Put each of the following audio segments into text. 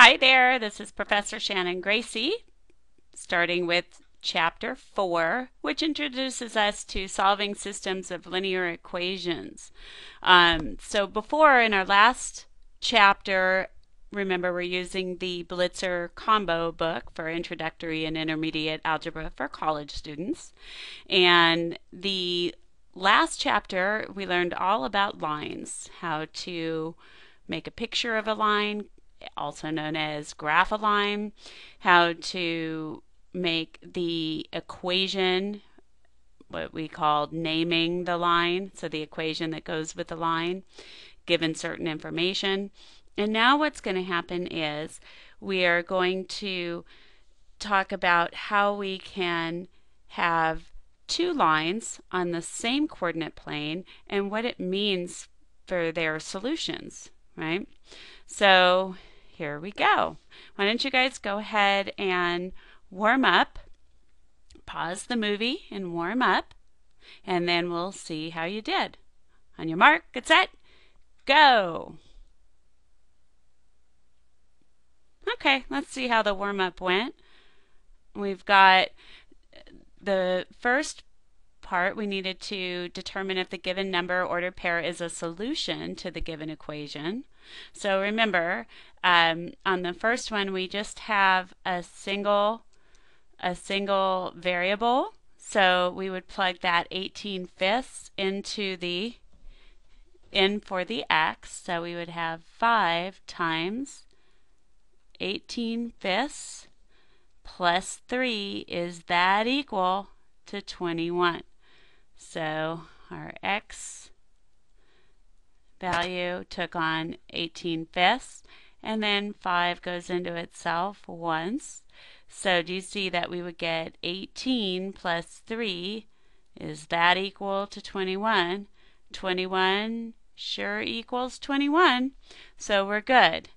Hi there, this is Professor Shannon Gracie, starting with Chapter 4, which introduces us to solving systems of linear equations. So before, in our last chapter, remember we're using the Blitzer combo book for Introductory and Intermediate Algebra for college students. And the last chapter, we learned all about lines, how to make a picture of a line, also known as graph a line, how to make the equation, what we called naming the line, so the equation that goes with the line, given certain information. And now what's going to happen is we are going to talk about how we can have two lines on the same coordinate plane and what it means for their solutions, right? So here we go. Why don't you guys go ahead and warm up, pause the movie and warm up, and then we'll see how you did. On your mark, get set, go! Okay, let's see how the warm up went. We've got the first part, we needed to determine if the given number ordered pair is a solution to the given equation. So remember, on the first one, we just have a single variable. So we would plug that 18/5 into the in for the x. So we would have 5 times 18/5 plus 3. Is that equal to 21? So our x value took on 18/5, and then 5 goes into itself once. So do you see that we would get 18 plus 3? Is that equal to 21? 21 sure equals 21. So we're good.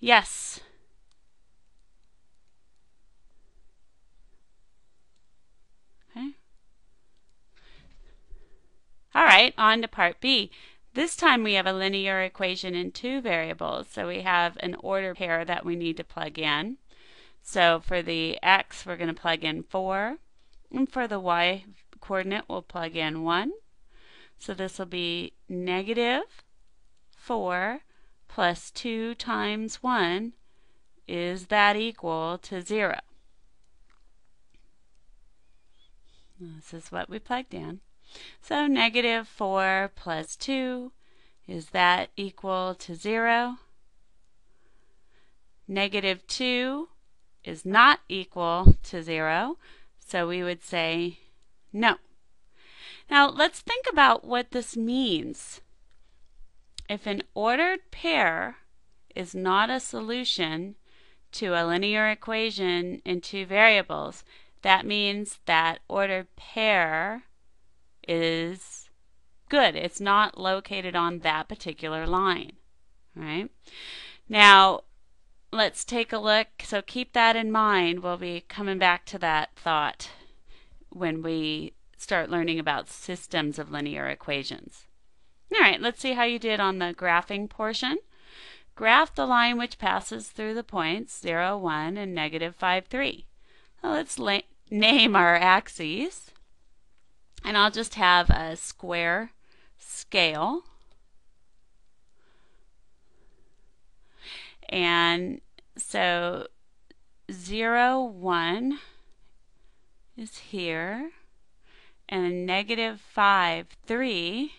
Yes. Okay. All right, on to part B. This time we have a linear equation in two variables, so we have an ordered pair that we need to plug in. So for the x, we're going to plug in 4, and for the y coordinate, we'll plug in 1. So this will be negative 4 plus 2 times 1. Is that equal to 0? This is what we plugged in. So negative 4 plus 2, is that equal to 0? Negative 2 is not equal to 0, so we would say no. Now let's think about what this means. If an ordered pair is not a solution to a linear equation in two variables, that means that ordered pair is good. It's not located on that particular line, right? Now, let's take a look. So keep that in mind. We'll be coming back to that thought when we start learning about systems of linear equations. All right, let's see how you did on the graphing portion. Graph the line which passes through the points 0, 1, and negative 5, 3. Well, let's name our axes. And I'll just have a square scale. And so 0, 1 is here. And negative 5, 3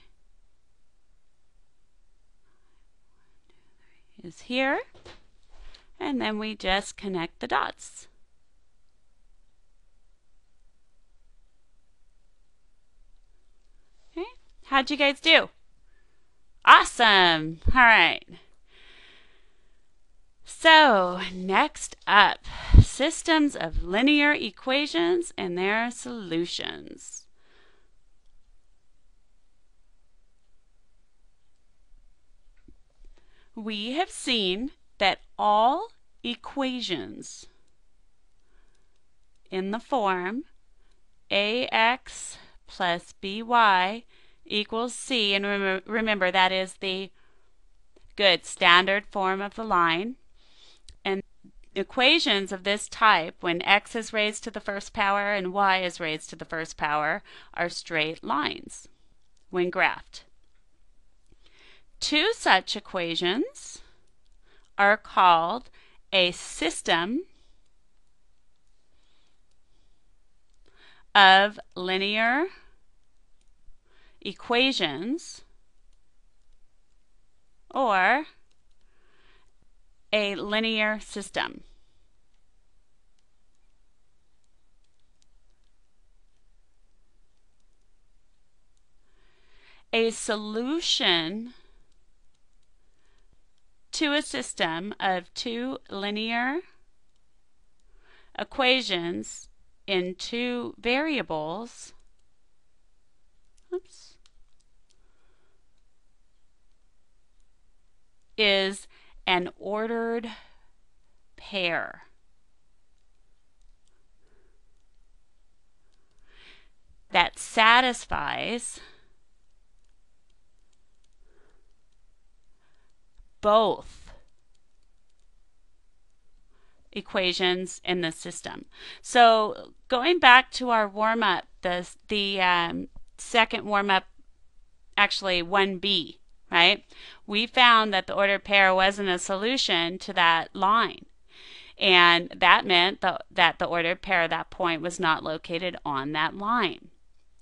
is here. And then we just connect the dots. How'd you guys do? Awesome! All right. So, next up, systems of linear equations and their solutions. We have seen that all equations in the form ax plus by equals c, and remember that is the good standard form of the line, and equations of this type, when x is raised to the first power and y is raised to the first power, are straight lines when graphed. Two such equations are called a system of linear equations or a linear system. A solution to a system of two linear equations in two variables is an ordered pair. That satisfies both equations in the system. So going back to our warm-up, the second warm-up, actually 1B, right? We found that the ordered pair wasn't a solution to that line. And that meant that the ordered pair at that point was not located on that line.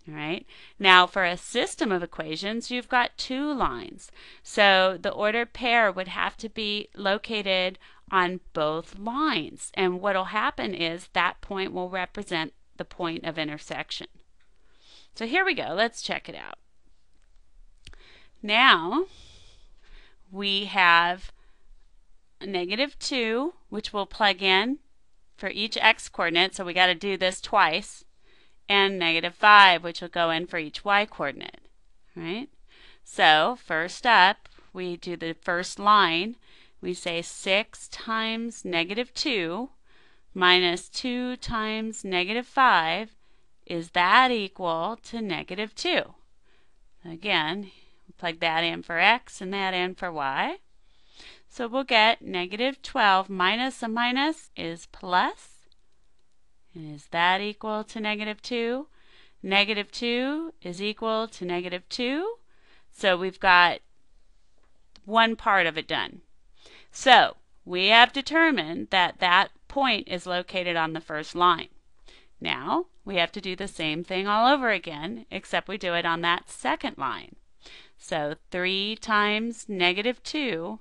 All right. Now for a system of equations, you've got two lines. So the ordered pair would have to be located on both lines. And what will happen is that point will represent the point of intersection. So here we go. Let's check it out. Now we have -2, which we'll plug in for each x coordinate. So we got to do this twice. And -5, which will go in for each y coordinate, right? So first up, we do the first line. We say 6 times -2 minus 2 times -5, is that equal to -2? Again, we plug that in for x and that in for y. So we'll get -12 minus a minus is plus. Is that equal to -2? -2 is equal to -2. So we've got one part of it done. So we have determined that that point is located on the first line. Now we have to do the same thing all over again, except we do it on that second line. So 3 times -2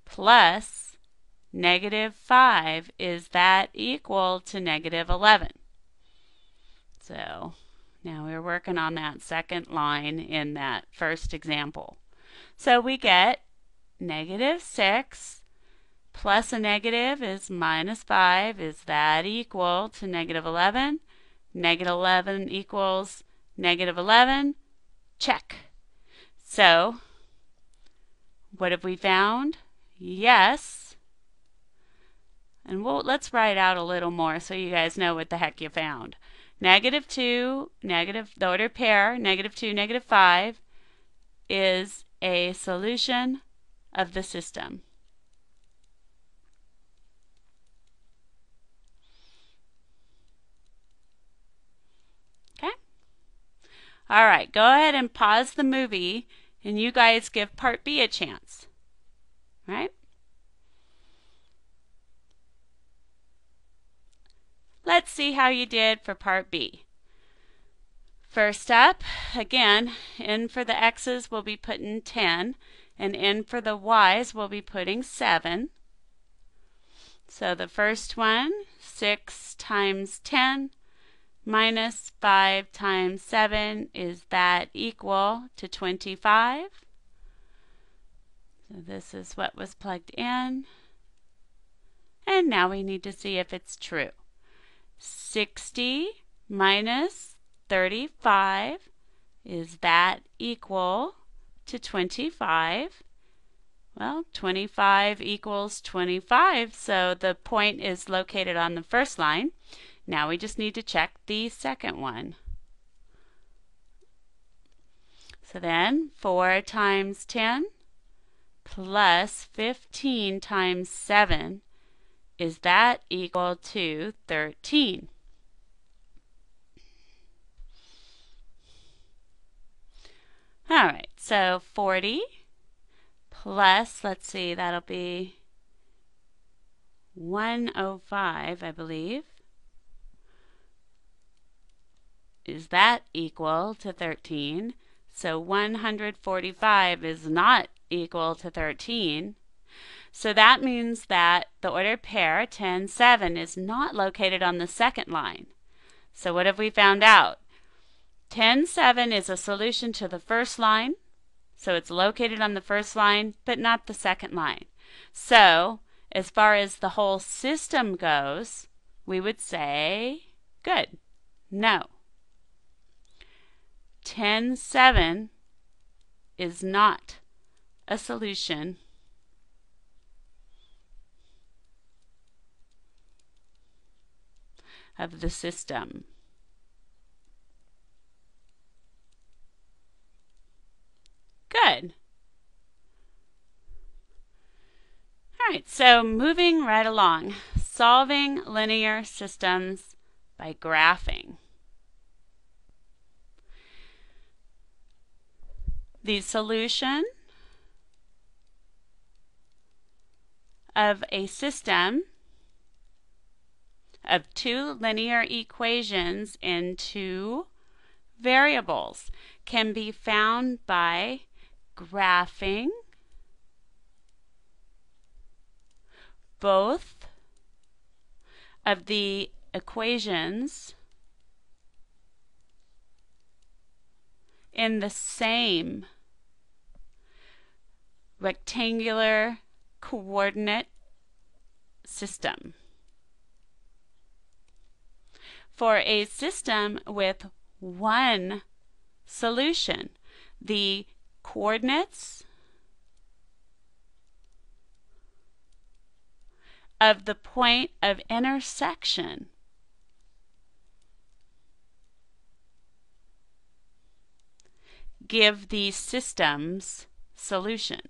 plus -5, is that equal to -11? So now we're working on that second line in that first example. So we get -6 plus a negative is -5. Is that equal to -11? -11 equals -11. Check. So what have we found? Yes. And let's write out a little more so you guys know what the heck you found. -2, the ordered pair, -2, -5 is a solution of the system. Okay? All right, go ahead and pause the movie and you guys give part B a chance. All right? Let's see how you did for part B. First up, again, in for the x's we'll be putting 10, and in for the y's we'll be putting 7. So the first one, 6 times 10 minus 5 times 7, is that equal to 25? So this is what was plugged in. And now we need to see if it's true. 60 minus 35, is that equal to 25? Well, 25 equals 25, so the point is located on the first line. Now we just need to check the second one. So then 4 times 10 plus 15 times 7, is that equal to 13? All right, so 40 plus, let's see, that'll be 105, I believe. Is that equal to 13? So 145 is not equal to 13. So that means that the ordered pair 10, 7 is not located on the second line. So what have we found out? 10, 7 is a solution to the first line. So it's located on the first line, but not the second line. So as far as the whole system goes, we would say, good, no. 10, 7 is not a solution of the system. Good. All right, so moving right along, solving linear systems by graphing. The solution of a system of two linear equations in two variables can be found by graphing both of the equations in the same rectangular coordinate system. For a system with one solution, the coordinates of the point of intersection give the system's solution.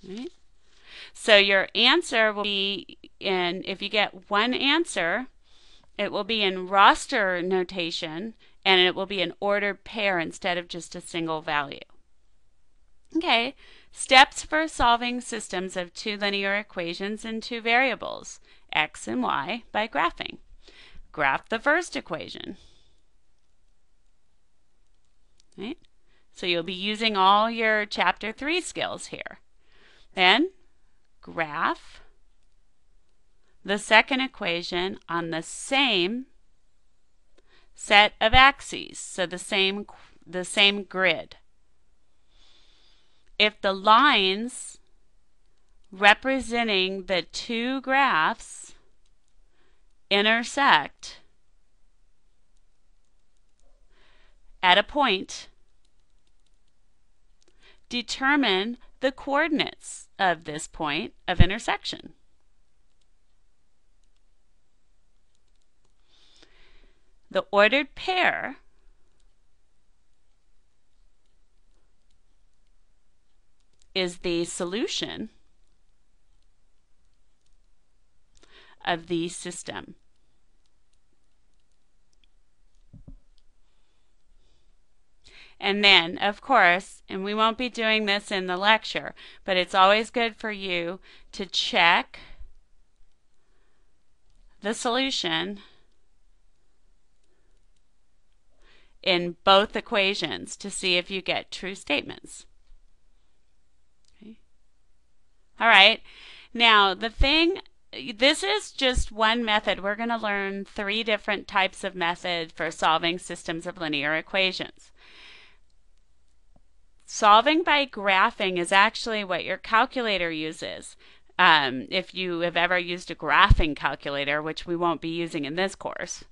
Right? So your answer will be in, if you get one answer, it will be in roster notation, and it will be an ordered pair instead of just a single value. Okay, steps for solving systems of two linear equations in two variables, x and y, by graphing. Graph the first equation. Right? So you'll be using all your Chapter 3 skills here. Then graph the second equation on the same set of axes, so the same grid. If the lines representing the two graphs intersect at a point, determine the coordinates of this point of intersection. The ordered pair is the solution of the system. And then, of course, and we won't be doing this in the lecture, but it's always good for you to check the solution in both equations to see if you get true statements. Okay. All right, now this is just one method. We're going to learn 3 different types of method for solving systems of linear equations. Solving by graphing is actually what your calculator uses. If you have ever used a graphing calculator, which we won't be using in this course.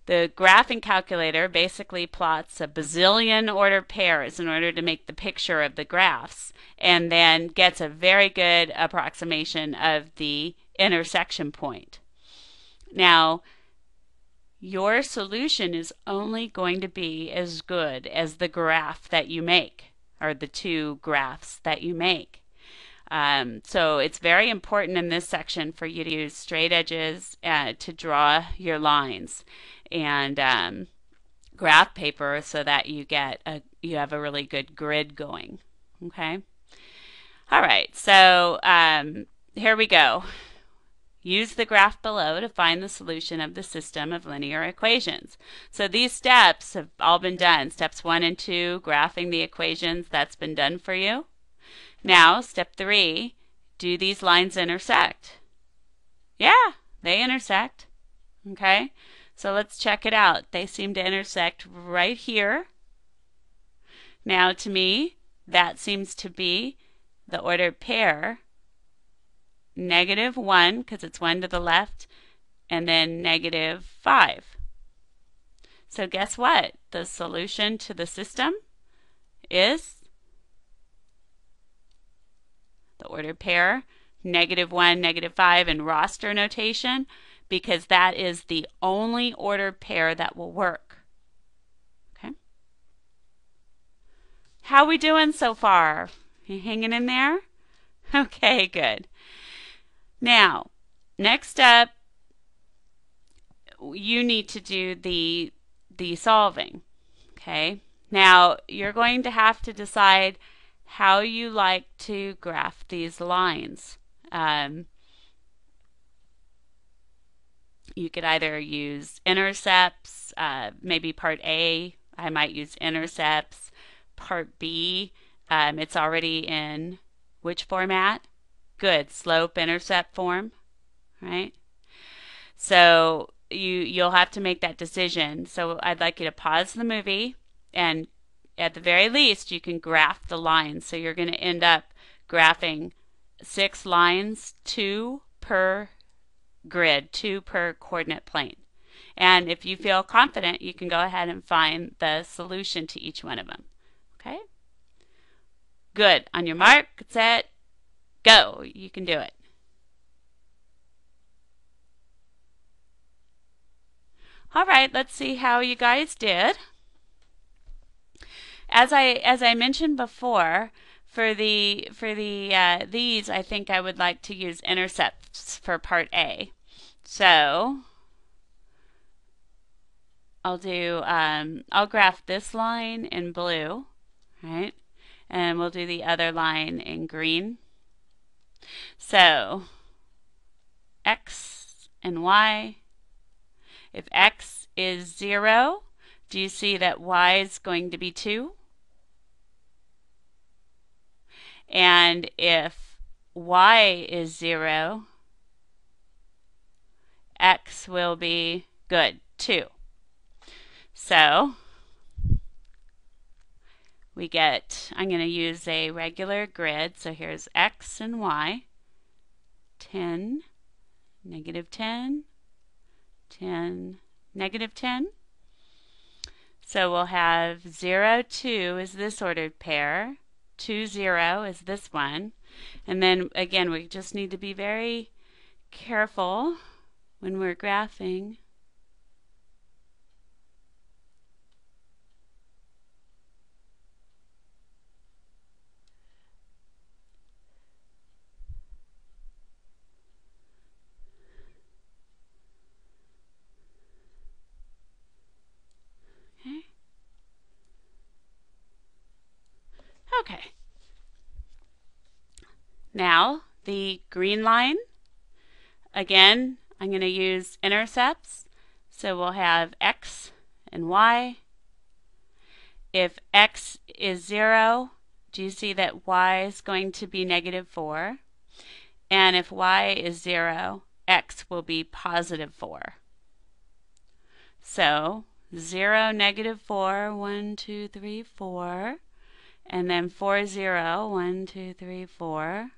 The graphing calculator basically plots a bazillion ordered pairs in order to make the picture of the graphs, and then gets a very good approximation of the intersection point. Now, your solution is only going to be as good as the graph that you make, or the two graphs that you make. So it's very important in this section for you to use straight edges to draw your lines, and graph paper so that you have a really good grid going. Okay. All right. So here we go. Use the graph below to find the solution of the system of linear equations. So these steps have all been done. Steps 1 and 2, graphing the equations, that's been done for you. Now, step 3, do these lines intersect? Yeah, they intersect. Okay, so let's check it out. They seem to intersect right here. Now, to me, that seems to be the ordered pair. -1, because it's 1 to the left, and then -5. So guess what? The solution to the system is the ordered pair, -1, -5 in roster notation, because that is the only ordered pair that will work. Okay. How we doing so far? You hanging in there? Okay, good. Now, next up, you need to do the solving. Okay. Now, you're going to have to decide how you like to graph these lines. You could either use intercepts, maybe part A, I might use intercepts. Part B, it's already in which format? Good, slope intercept form, right? So you'll have to make that decision. So I'd like you to pause the movie, and at the very least you can graph the lines. So you're going to end up graphing 6 lines, 2 per grid, 2 per coordinate plane. And if you feel confident, you can go ahead and find the solution to each one of them. Okay? Good. On your mark, set, go. You can do it. All right, let's see how you guys did. As I mentioned before, for these, I think I would like to use intercepts for part A. So I'll graph this line in blue, right? And we'll do the other line in green. So X and Y. If X is 0, do you see that Y is going to be 2? And if Y is 0, X will be, good, 2. So we get, I'm going to use a regular grid. So here's X and Y. 10, -10, 10, -10. So we'll have 0, 2 is this ordered pair. 2, 0 is this one. And then again, we just need to be very careful when we're graphing. Okay. Now, the green line, again, I'm going to use intercepts. So we'll have X and Y. If X is 0, do you see that Y is going to be -4? And if Y is 0, X will be +4. So 0, -4, 1, 2, 3, 4. And then 4, 0, 1, 2, 3, 4.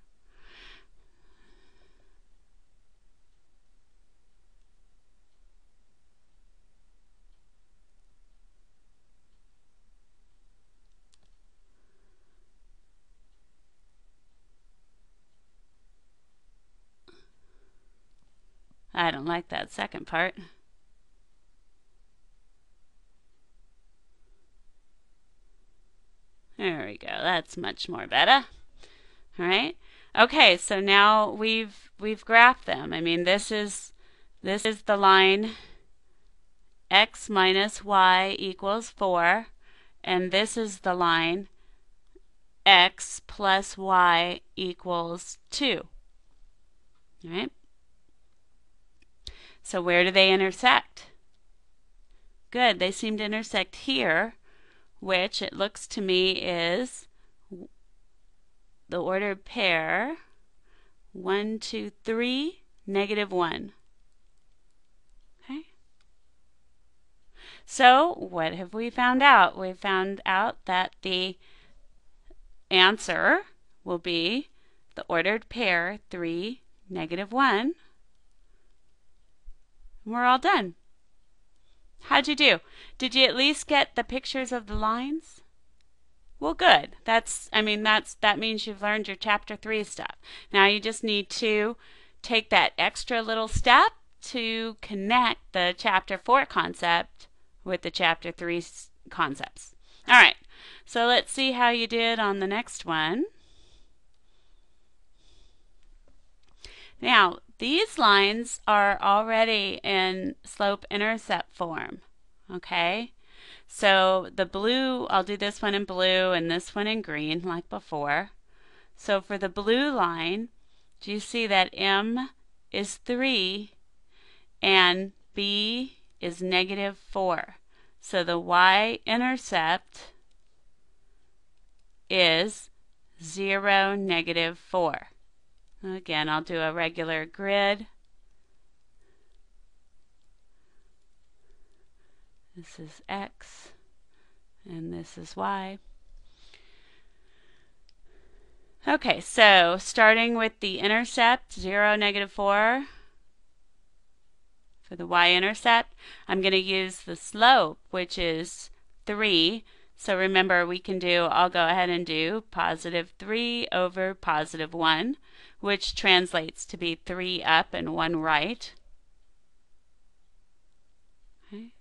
I don't like that second part. There we go. That's much more better. All right. Okay, so now we've graphed them. I mean, this is the line x minus y equals 4, and this is the line x plus y equals 2. All right? So where do they intersect? Good, they seem to intersect here, which it looks to me is the ordered pair 1, 2, 3, negative 1. Okay. So what have we found out? We found out that the answer will be the ordered pair 3, negative 1. We're all done. How'd you do? Did you at least get the pictures of the lines? Well, good. That means you've learned your chapter 3 stuff. Now you just need to take that extra little step to connect the chapter 4 concept with the chapter 3 concepts. All right. So let's see how you did on the next one. Now, these lines are already in slope-intercept form, okay? So the blue, I'll do this one in blue and this one in green like before. So for the blue line, do you see that M is 3 and B is negative 4? So the y-intercept is 0, negative 4. Again, I'll do a regular grid. This is x, and this is y. Okay, so starting with the intercept, 0, negative 4. For the y-intercept, I'm going to use the slope, which is 3. So remember, I'll go ahead and do positive 3 over positive 1, which translates to be 3 up and 1 right. Okay.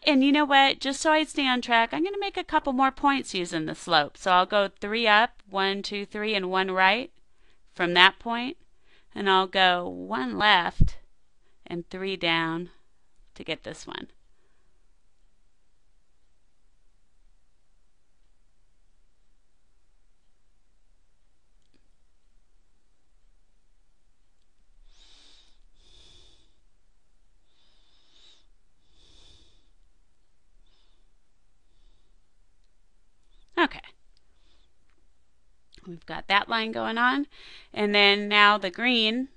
And you know what? Just so I stay on track, I'm going to make a couple more points using the slope. So I'll go 3 up, 1, 2, 3, and 1 right from that point. And I'll go 1 left and 3 down to get this one. Okay. We've got that line going on. And then now the green,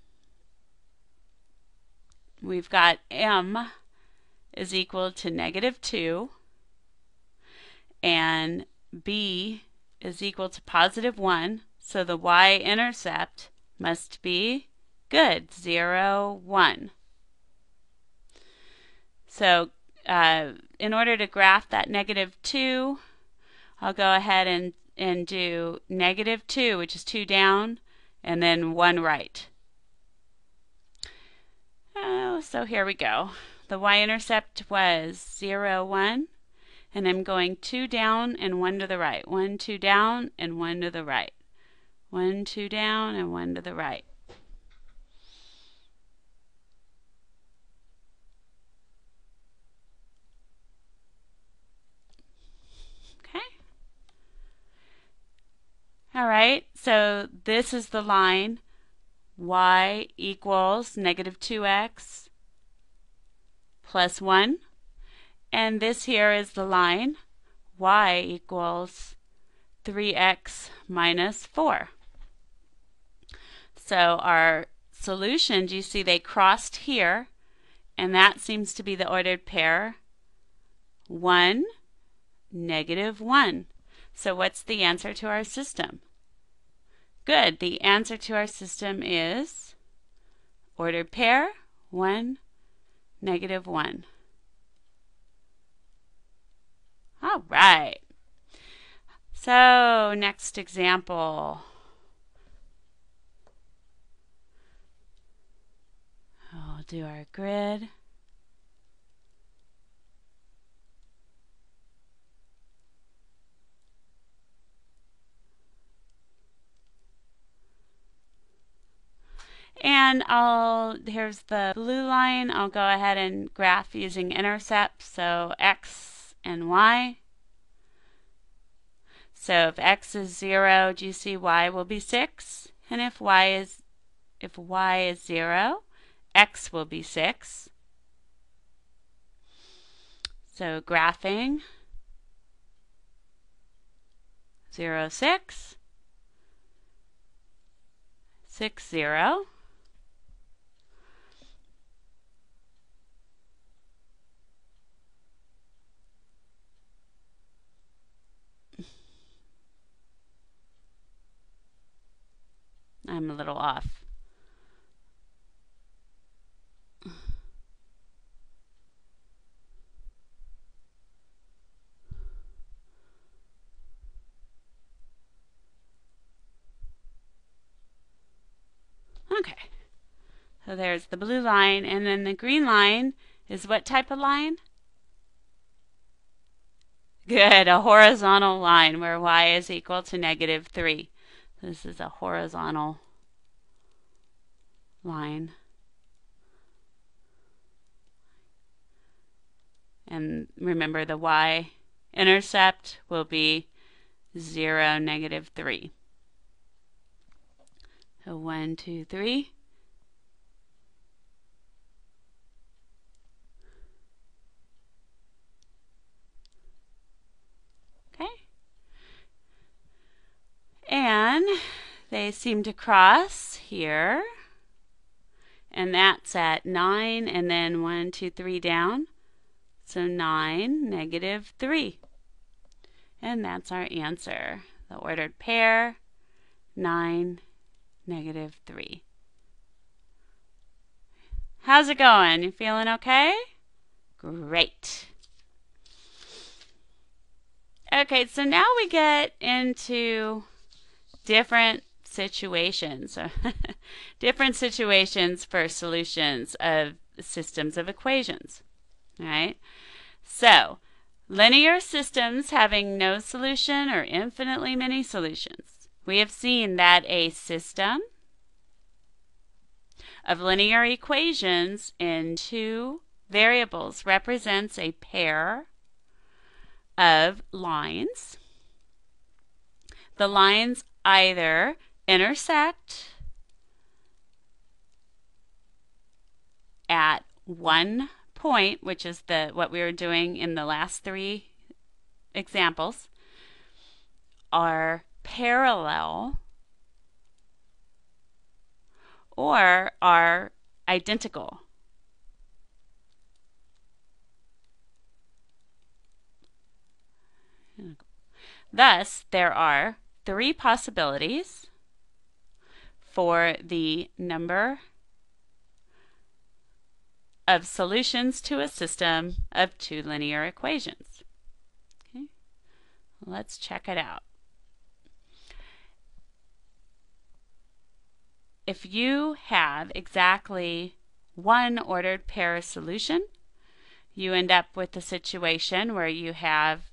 we've got M is equal to negative 2 and B is equal to positive 1. So the y-intercept must be good, 0, 1. So in order to graph that negative 2, I'll go ahead and do negative 2, which is 2 down, and then 1 right. So here we go. The y-intercept was 0, 1, and I'm going 2 down and 1 to the right. 1, 2 down, and 1 to the right. 1, 2 down, and 1 to the right. Okay. All right, so this is the line y equals negative 2x plus 1. And this here is the line y equals 3x minus 4. So our solutions, you see they crossed here, and that seems to be the ordered pair 1, negative 1. So what's the answer to our system? Good. The answer to our system is ordered pair 1, negative 1. All right. So next example. I'll do our grid. And here's the blue line. I'll go ahead and graph using intercepts. So x and y. So if x is 0, do you see y will be 6? And if y is 0, x will be 6. So graphing 0, 6, 6, 0. I'm a little off. Okay, so there's the blue line, and then the green line is what type of line? Good, a horizontal line where y is equal to -3. This is a horizontal line. And remember, the y-intercept will be 0, -3. So 1, 2, 3. Okay. And they seem to cross here. And that's at 9, and then 1, 2, 3 down. So 9, -3. And that's our answer. The ordered pair, 9, -3. How's it going? You feeling okay? Great. Okay, so now we get into different situations. Different situations for solutions of systems of equations. All right? So, linear systems having no solution or infinitely many solutions. We have seen that a system of linear equations in two variables represents a pair of lines. The lines either intersect at one point, which is what we were doing in the last three examples, are parallel, or are identical. Thus, there are three possibilities for the number of solutions to a system of two linear equations. Okay, let's check it out. If you have exactly one ordered pair solution, you end up with a situation where you have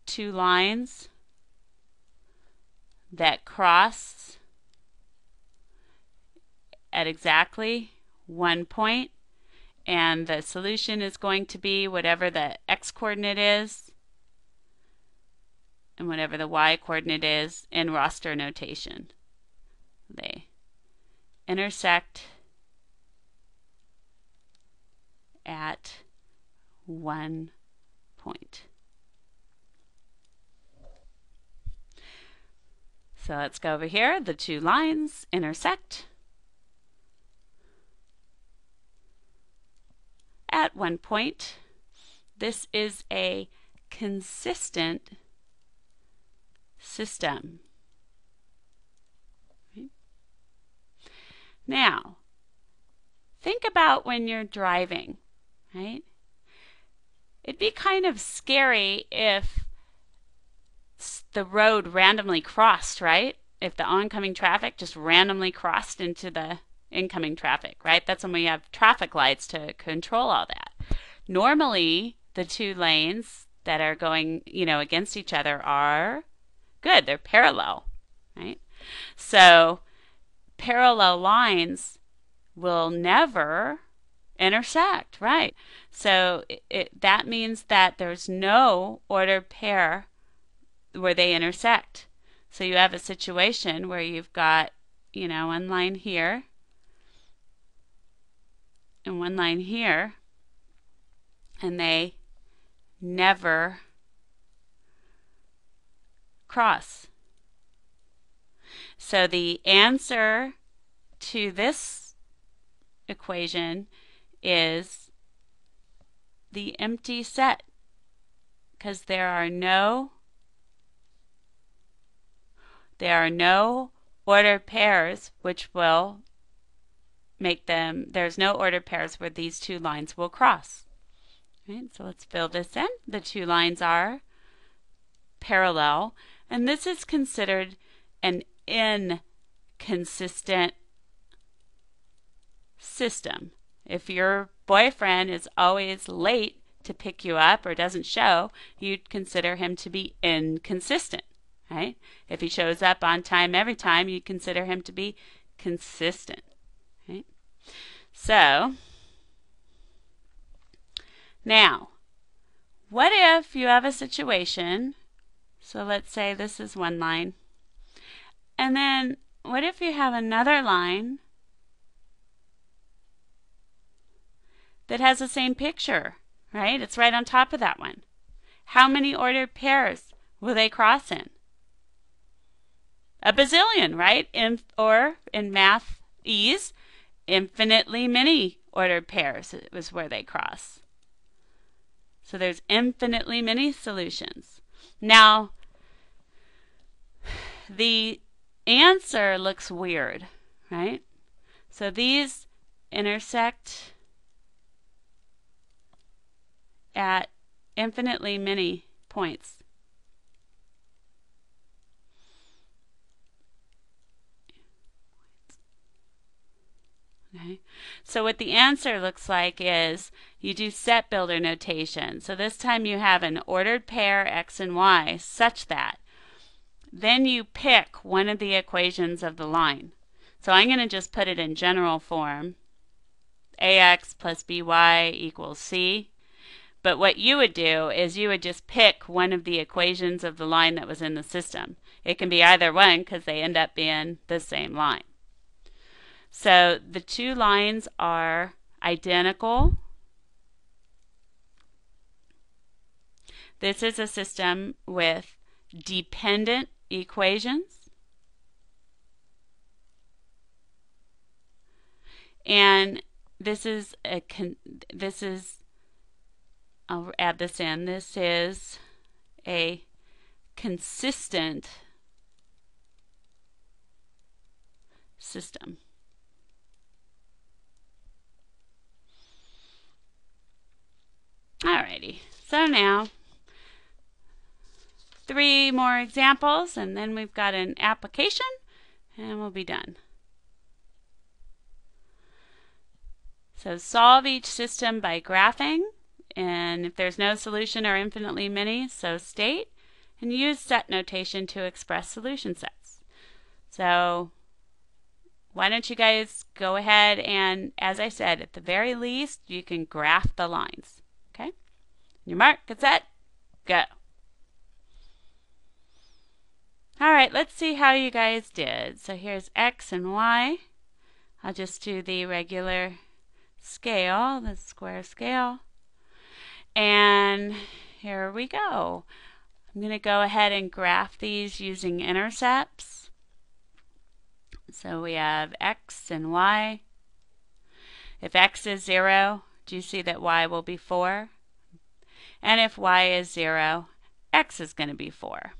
two lines that cross at exactly one point, and the solution is going to be whatever the x-coordinate is and whatever the y-coordinate is in roster notation. They intersect at one point. So let's go over here. The two lines intersect at one point. This is a consistent system. Okay. Now, think about when you're driving, right? It'd be kind of scary if the road randomly crossed, right? If the oncoming traffic just randomly crossed into the incoming traffic, right? That's when we have traffic lights to control all that. Normally, the two lanes that are going, against each other are good. They're parallel, right? So parallel lines will never intersect, right? So that means that there's no ordered pair where they intersect. So you have a situation where you've got, one line here and one line here, and they never cross. So the answer to this equation is the empty set, because there are no ordered pairs which will make them, there's no ordered pairs where these two lines will cross. Right, so let's fill this in. The two lines are parallel, and this is considered an inconsistent system. If your boyfriend is always late to pick you up or doesn't show, you'd consider him to be inconsistent, right? If he shows up on time every time, you'd consider him to be consistent, right? So, now, what if you have a situation, so let's say this is one line, and then what if you have another line that has the same picture, right? It's right on top of that one. How many ordered pairs will they cross in? A bazillion, right? Or in math ease, infinitely many ordered pairs is where they cross. So there's infinitely many solutions. Now, the answer looks weird, right? So these intersect at infinitely many points. Okay. So what the answer looks like is you do set builder notation. So this time you have an ordered pair x and y such that then you pick one of the equations of the line. So I'm going to just put it in general form. ax plus by equals c. But what you would do is you would just pick one of the equations of the line that was in the system. It can be either one because they end up being the same line. So the two lines are identical. This is a system with dependent equations. And I'll add this in. This is a consistent system. Alrighty, so now 3 more examples and then we've got an application and we'll be done. So solve each system by graphing, and if there's no solution or infinitely many, so state, and use set notation to express solution sets. So why don't you guys go ahead and, as I said, at the very least, you can graph the lines. Okay? Your mark, get set, go. All right, let's see how you guys did. So here's x and y. I'll just do the regular scale, the square scale. And here we go. I'm going to go ahead and graph these using intercepts. So we have x and y. If x is 0, do you see that y will be 4? And if y is 0, x is going to be 4.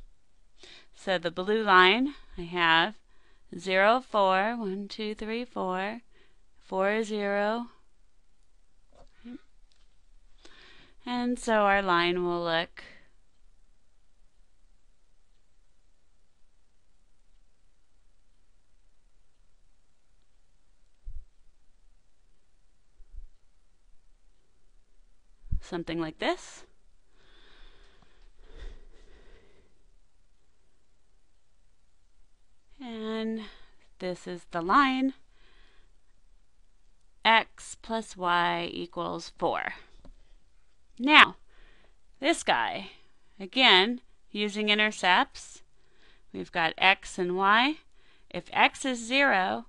So the blue line, I have 0, 4, 1, 2, 3, 4, 4, 0. And so our line will look something like this. And this is the line. x plus y equals 4. Now, this guy, again, using intercepts, we've got x and y. If x is 0,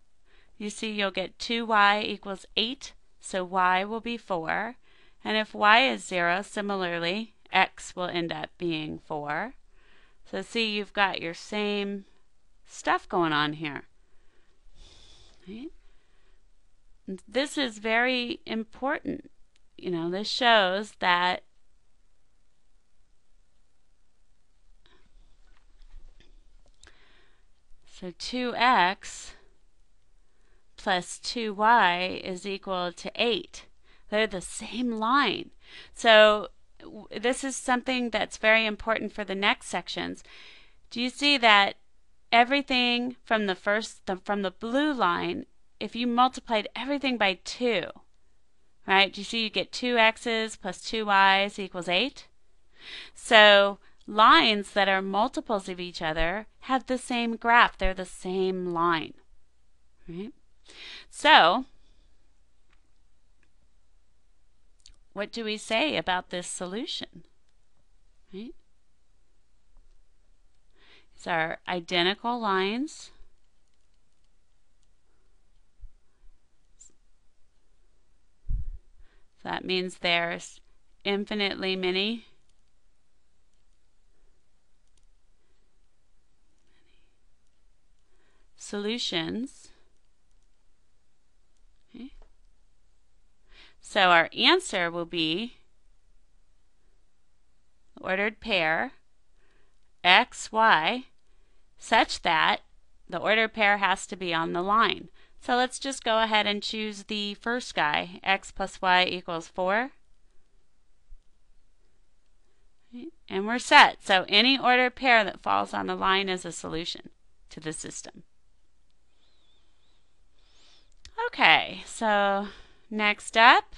you see you'll get 2y equals 8, so y will be 4. And if y is 0, similarly, x will end up being 4. So see, you've got your same stuff going on here. Right? This is very important. You know, this shows that so 2x plus 2y is equal to 8. They're the same line. So this is something that's very important for the next sections. Do you see that everything from from the blue line, if you multiplied everything by 2, right? Do you see you get 2x's plus 2y's equals 8? So lines that are multiples of each other have the same graph. They're the same line, right? So what do we say about this solution? Right? These are identical lines. So that means there's infinitely many solutions. Okay. So our answer will be ordered pair x, y, such that the ordered pair has to be on the line. So let's just go ahead and choose the first guy, x plus y equals 4. And we're set. So any ordered pair that falls on the line is a solution to the system. Okay, so next up,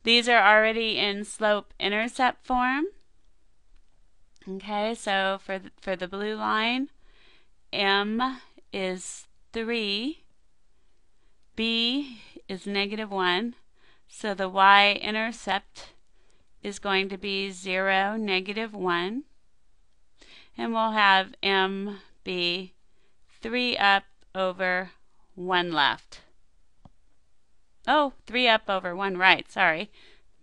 these are already in slope-intercept form. Okay, so for the blue line, m is 3, b is -1, so the y-intercept is going to be 0, -1, and we'll have m be 3 up over 1 left. Oh, 3 up over 1 right, sorry.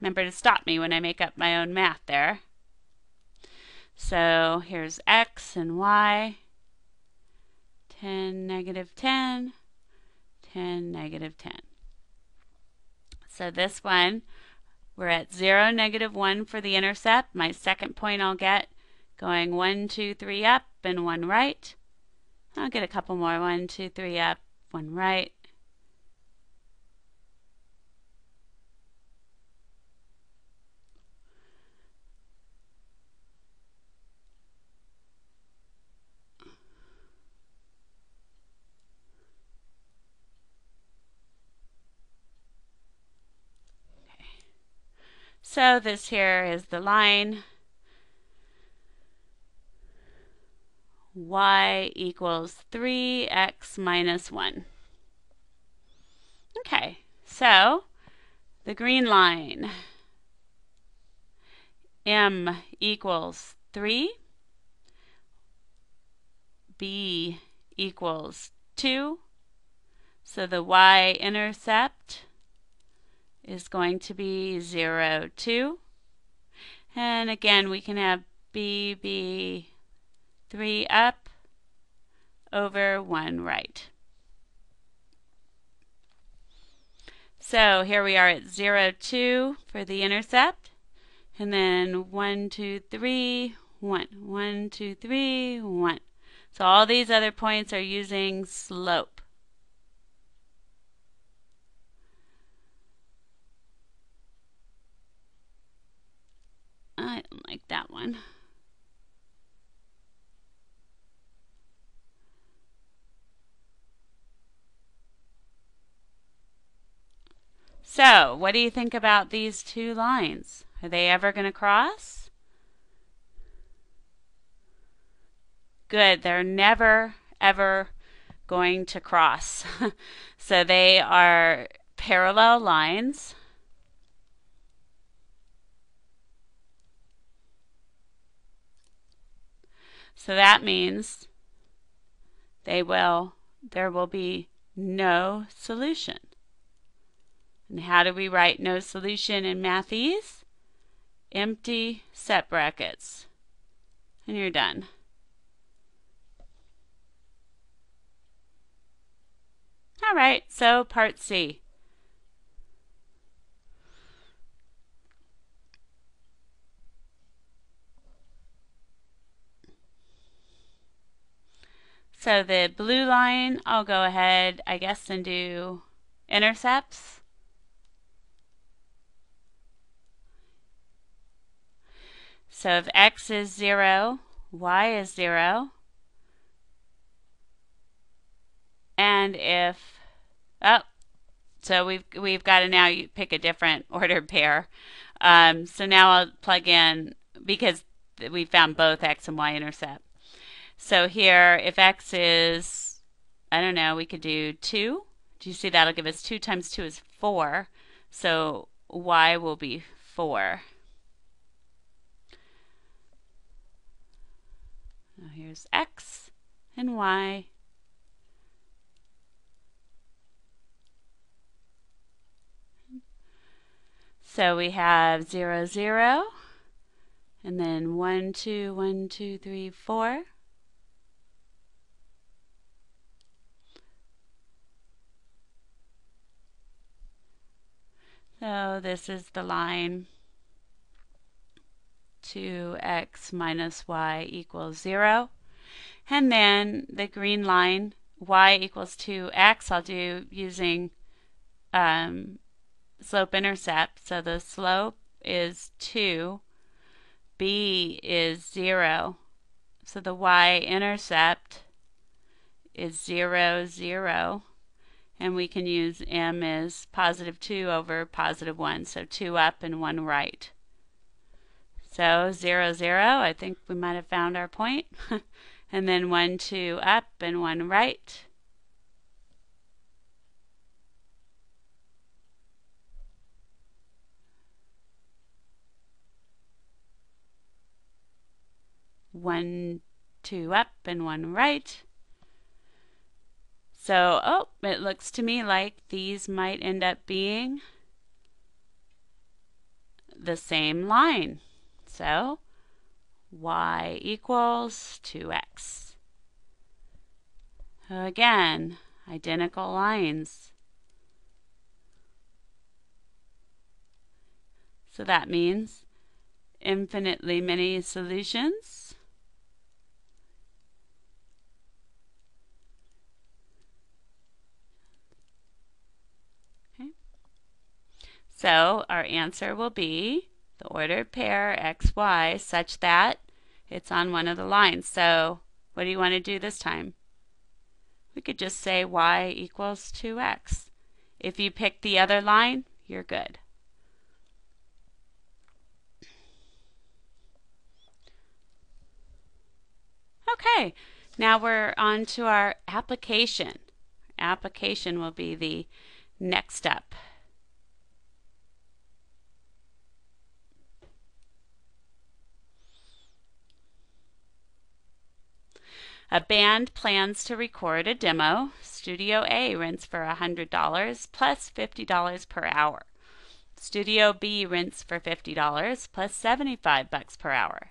Remember to stop me when I make up my own math there. So here's x and y, 10, -10, 10, -10. So this one, we're at 0, -1 for the intercept. My second point I'll get going 1, 2, 3 up and 1 right. I'll get a couple more, 1, 2, 3 up, 1 right. So this here is the line y equals 3x minus 1. Okay, so the green line, m equals 3, b equals 2, so the y-intercept is going to be 0, 2. And again, we can have b be 3 up over 1 right. So here we are at 0, 2 for the intercept. And then 1, 2, 3, 1. 1, 2, 3, 1. So all these other points are using slope. I don't like that one. So, what do you think about these two lines? Are they ever going to cross? Good, they're never, ever going to cross. So they are parallel lines. So that means there will be no solution. And how do we write no solution in Mathese? Empty set brackets. And you're done. All right, so part C. So the blue line, I'll go ahead, I guess, and do intercepts. So if x is 0, y is 0. And if, so we've got to now pick a different ordered pair. So now I'll plug in, because we found both x and y intercept. So here, if x is, I don't know, we could do 2. Do you see that'll give us 2 times 2 is 4. So y will be 4. Now here's x and y. So we have 0, 0, and then 1, 2, 1, 2, 3, 4. So this is the line 2x minus y equals 0. And then the green line, y equals 2x, I'll do using slope intercept. So the slope is 2, b is 0. So the y-intercept is 0, 0. And we can use m as positive 2 over positive 1. So 2 up and 1 right. So 0, 0, I think we might have found our point. And then 1, 2 up and 1 right. One, 2 up and 1 right. So, it looks to me like these might end up being the same line. So, y equals 2x. Again, identical lines. So that means infinitely many solutions. So our answer will be the ordered pair x, y such that it's on one of the lines. So what do you want to do this time? We could just say y equals 2x. If you pick the other line, you're good. Okay, now we're on to our application. Application will be the next step. A band plans to record a demo. Studio A rents for $100 plus $50 per hour. Studio B rents for $50 plus $75 per hour.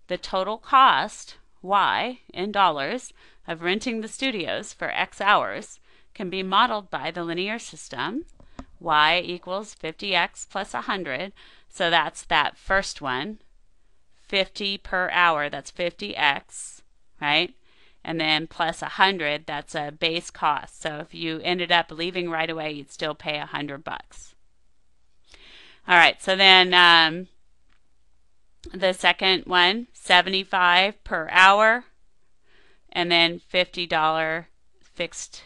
The total cost, Y, in dollars, of renting the studios for X hours can be modeled by the linear system. Y equals 50x plus 100, so that's that first one. 50 per hour, that's 50x, right? And then plus 100, that's a base cost. So if you ended up leaving right away, you'd still pay $100. All right, so then the second one, 75 per hour, and then $50 fixed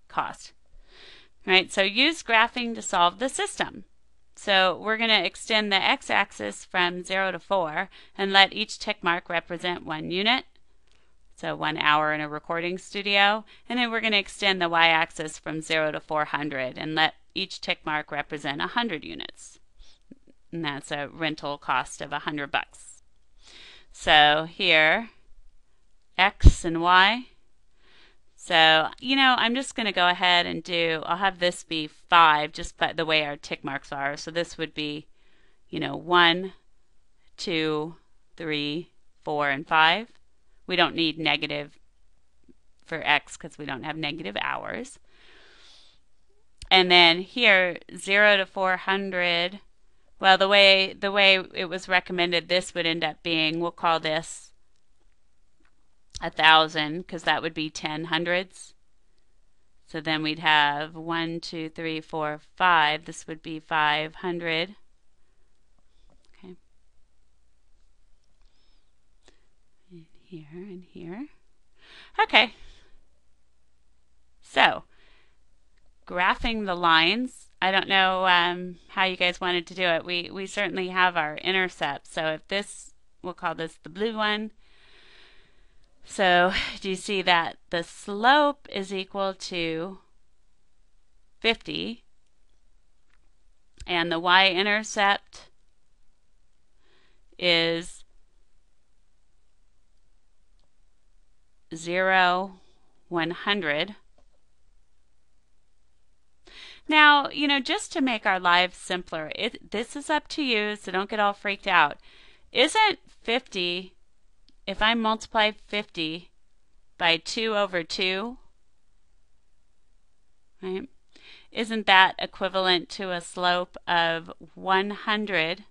cost. All right, so use graphing to solve the system. So we're going to extend the x-axis from 0 to 4 and let each tick mark represent 1 unit. So 1 hour in a recording studio. And then we're going to extend the y-axis from 0 to 400 and let each tick mark represent 100 units. And that's a rental cost of $100. So here, X and Y. So, I'm just going to go ahead and I'll have this be 5 just by the way our tick marks are. So this would be, 1, 2, 3, 4, and 5. We don't need negative for X because we don't have negative hours. And then here, 0 to 400, well, the way it was recommended, this would end up being, we'll call this 1,000 because that would be 10 hundreds. So then we'd have 1, 2, 3, 4, 5. This would be 500. Okay. And here and here. Okay. So, graphing the lines. I don't know how you guys wanted to do it. We certainly have our intercept. So if this, we'll call this the blue one. So do you see that the slope is equal to 50 and the y-intercept is 0, 100. Now, just to make our lives simpler, this is up to you, so don't get all freaked out. Isn't 50, if I multiply 50 by 2 over 2, right, isn't that equivalent to a slope of 100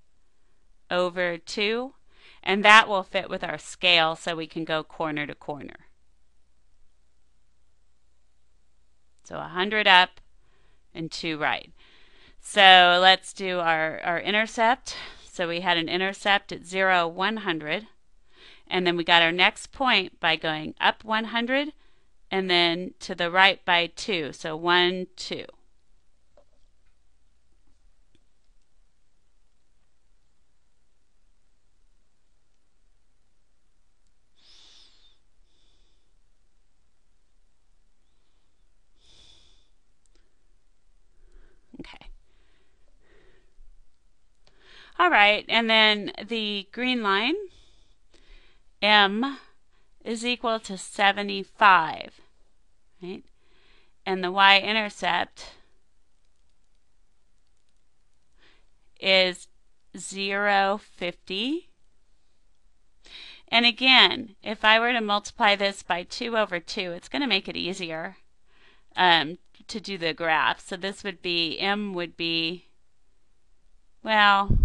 over 2? And that will fit with our scale so we can go corner to corner. So 100 up and 2 right. So let's do our intercept. So we had an intercept at 0, 100. And then we got our next point by going up 100 and then to the right by 2. So 1, 2. Okay. All right, and then the green line, M is equal to 75, right? And the y-intercept is 0, 50. And again, if I were to multiply this by 2 over 2, it's going to make it easier to do the graph. So this would be, M would be, well,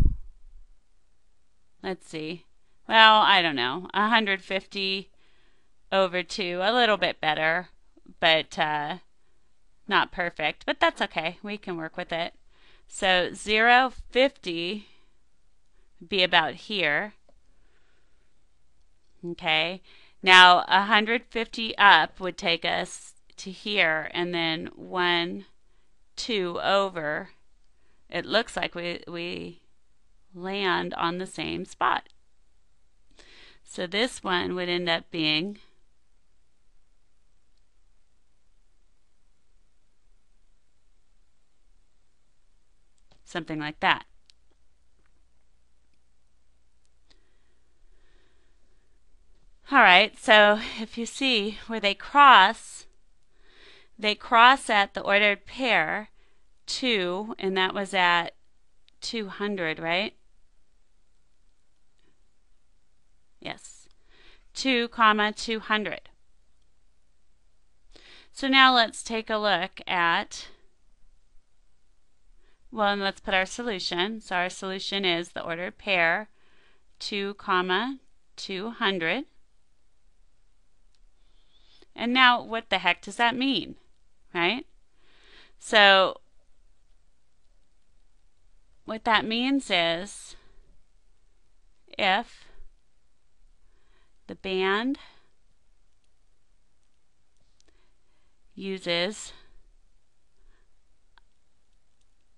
let's see. Well, I don't know, 150 over 2, a little bit better, but not perfect. But that's okay. We can work with it. So 0, 50 would be about here. Okay. Now 150 up would take us to here, and then 1, 2 over. It looks like we land on the same spot. So this one would end up being something like that. All right, so if you see where they cross at the ordered pair 2, and that was at 200, right? Yes, 2, 200. So now let's take a look at, well, and let's put our solution. So our solution is the ordered pair 2, 200. And now what the heck does that mean, right? So what that means is if the band uses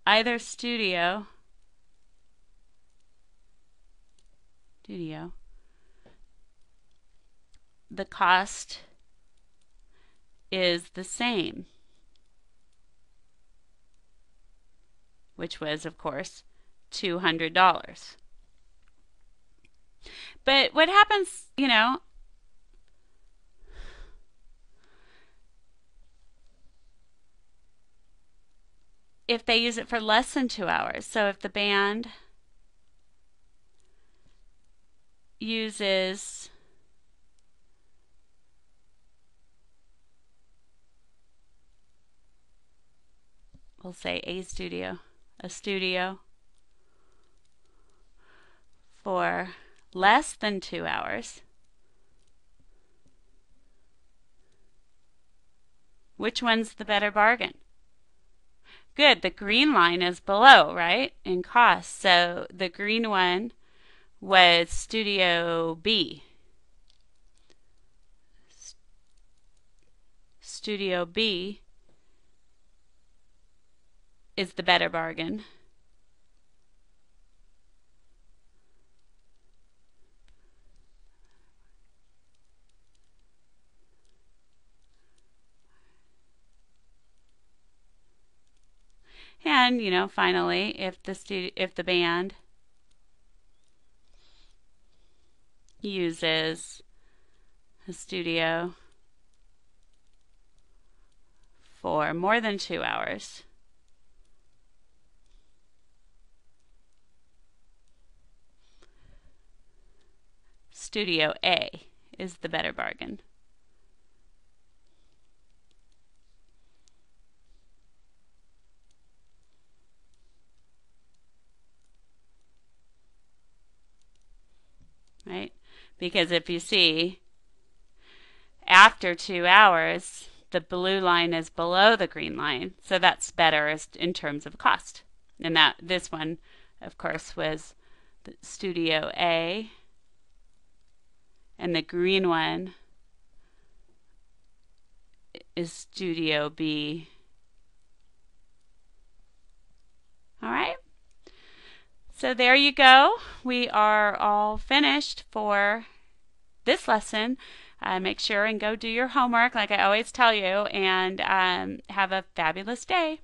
either studio the cost is the same, which was, of course, $200. But what happens, if they use it for less than 2 hours? So if the band uses we'll say a studio for less than 2 hours, which one's the better bargain? Good, the green line is below, right, in cost. So the green one was Studio B. Studio B is the better bargain. And finally, if the band uses a studio for more than 2 hours, Studio A is the better bargain. Right? Because if you see, after 2 hours, the blue line is below the green line, so that's better in terms of cost. And this one, of course, was the Studio A, and the green one is Studio B. All right. So there you go. We are all finished for this lesson. Make sure and go do your homework like I always tell you, and have a fabulous day.